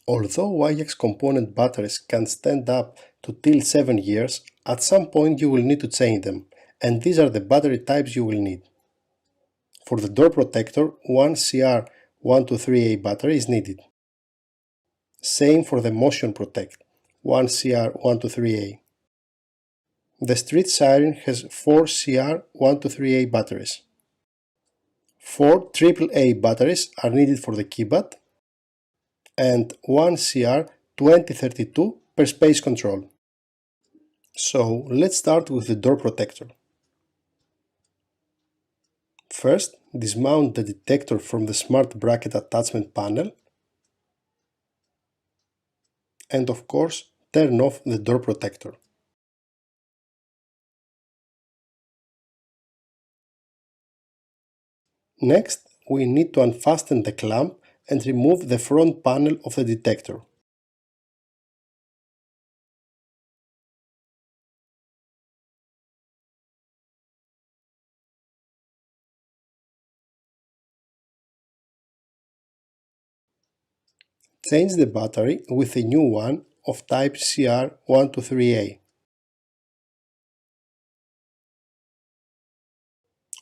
Although Ajax component batteries can stand up to till 7 years, at some point you will need to change them, and these are the battery types you will need. For the door protector, one CR123A battery is needed. Same for the motion protect, one CR123A. The street siren has 4 CR123A batteries. 4 AAA batteries are needed for the keypad, and 1 CR2032 per space control. So let's start with the door protector. First, dismount the detector from the smart bracket attachment panel, and of course turn off the door protector. Next, we need to unfasten the clamp and remove the front panel of the detector. Change the battery with a new one of type CR123A.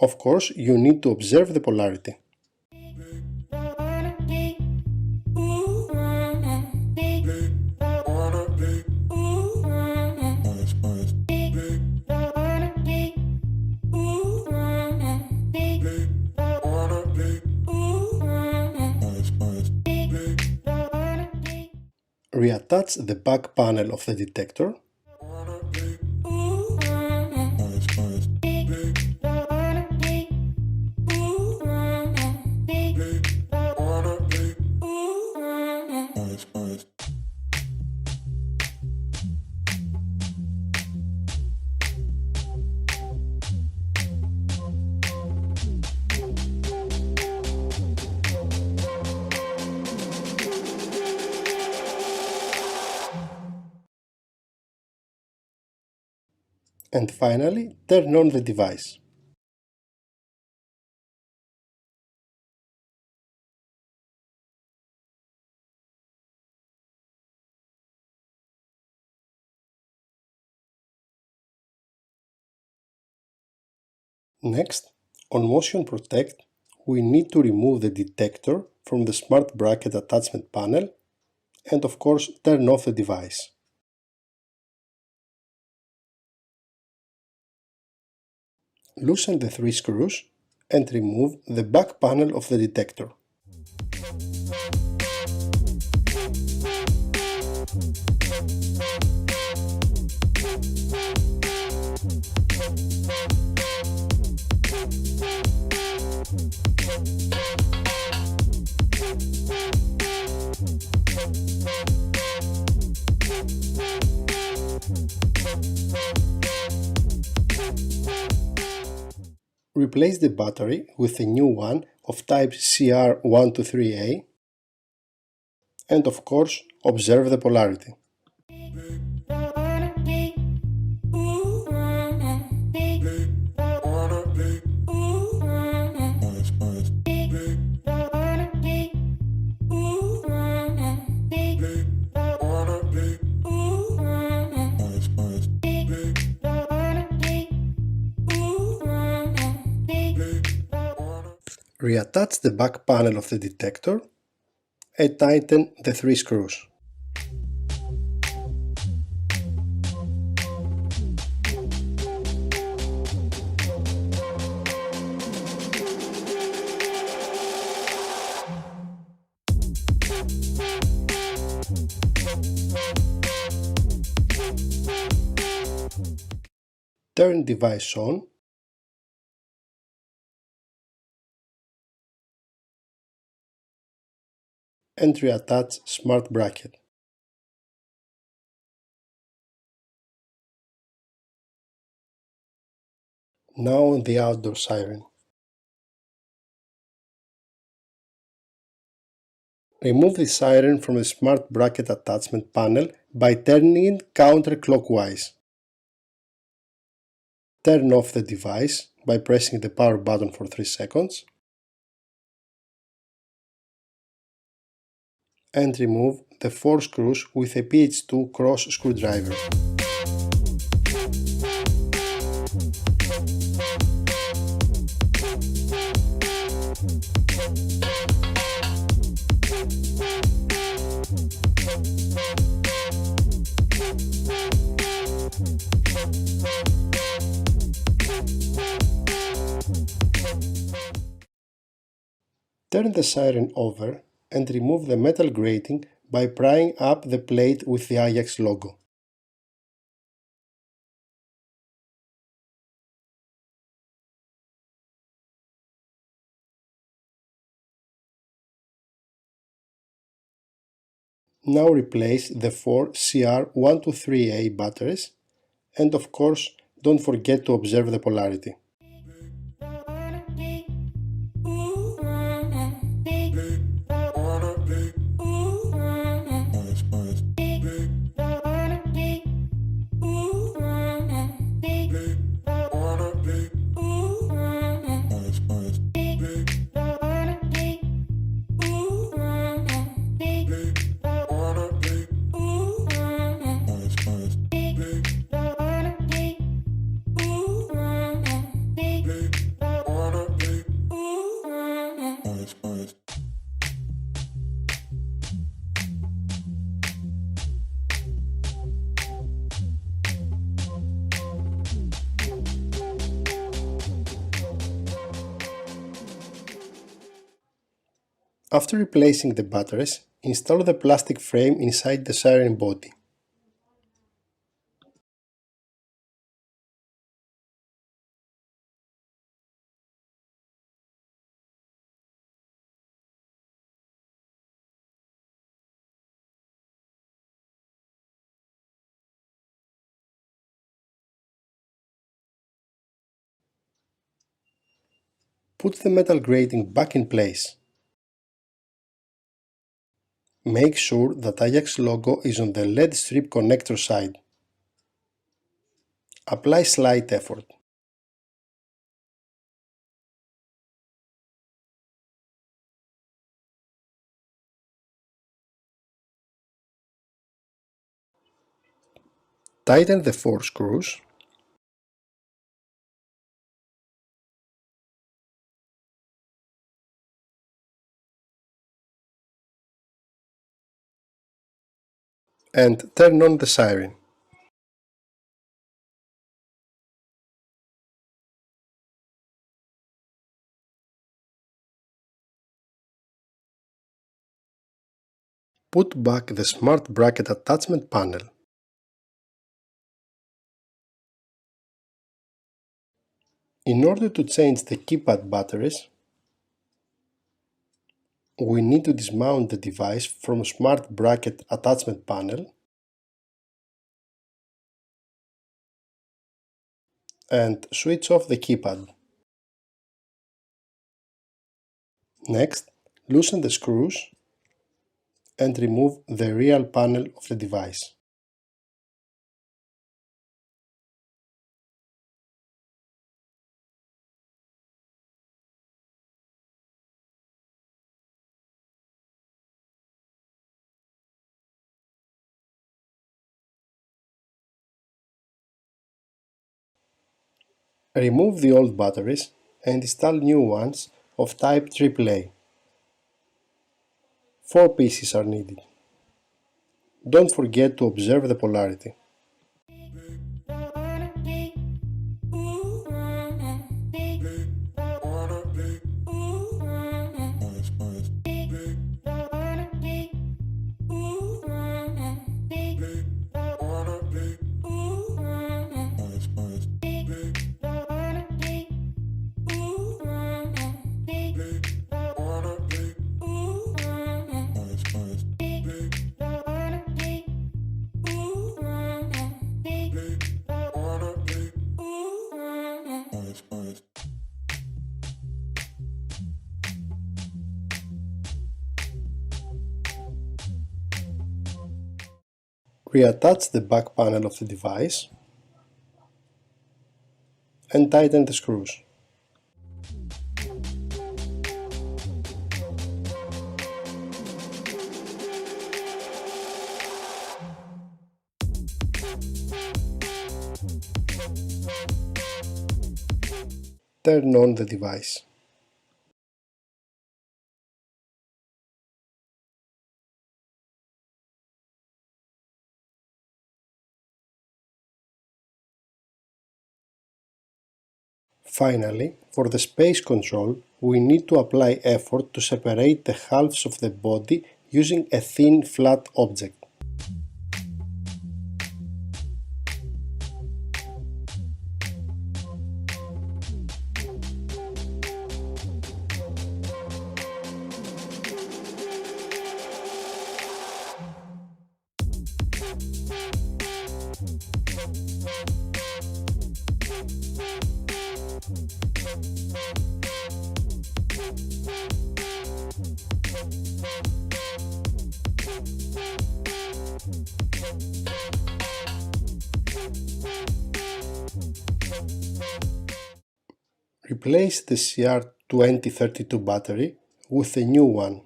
Of course, you need to observe the polarity. Reattach the back panel of the detector. And finally, turn on the device. Next, on motion protect, we need to remove the detector from the smart bracket attachment panel and of course turn off the device. Loosen the 3 screws and remove the back panel of the detector. Replace the battery with a new one of type CR123A and of course observe the polarity. Reattach the back panel of the detector and tighten the 3 screws. Turn device on . And reattach smart bracket. Now on the outdoor siren. Remove the siren from the smart bracket attachment panel by turning it counterclockwise. Turn off the device by pressing the power button for 3 seconds. And remove the 4 screws with a PH2 cross screwdriver. Turn the siren over and remove the metal grating by prying up the plate with the Ajax logo. Now replace the 4 CR123A batteries, and of course don't forget to observe the polarity. After replacing the batteries, install the plastic frame inside the siren body. Put the metal grating back in place. Make sure that Ajax logo is on the LED strip connector side. Apply slight effort. Tighten the 4 screws. And turn on the siren. Put back the smart bracket attachment panel. In order to change the keypad batteries, we need to dismount the device from smart bracket attachment panel and switch off the keypad. Next, loosen the screws and remove the real panel of the device. Remove the old batteries and install new ones of type AAA. 4 pieces are needed. Don't forget to observe the polarity. Reattach the back panel of the device and tighten the screws. Turn on the device. Finally, for the space control, we need to apply effort to separate the halves of the body using a thin flat object. Replace the CR2032 battery with a new one.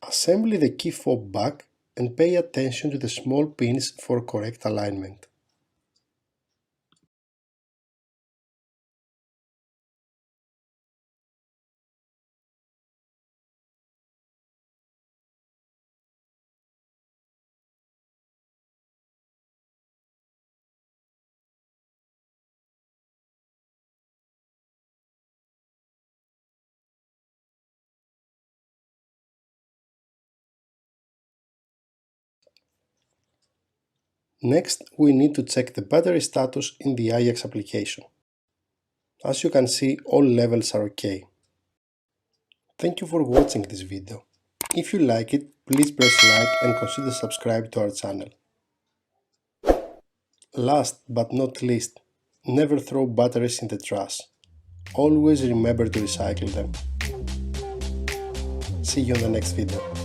Assemble the key fob back and pay attention to the small pins for correct alignment. Next, we need to check the battery status in the Ajax application. As you can see, all levels are OK. Thank you for watching this video. If you like it, please press like and consider subscribe to our channel. Last but not least, never throw batteries in the trash. Always remember to recycle them. See you in the next video.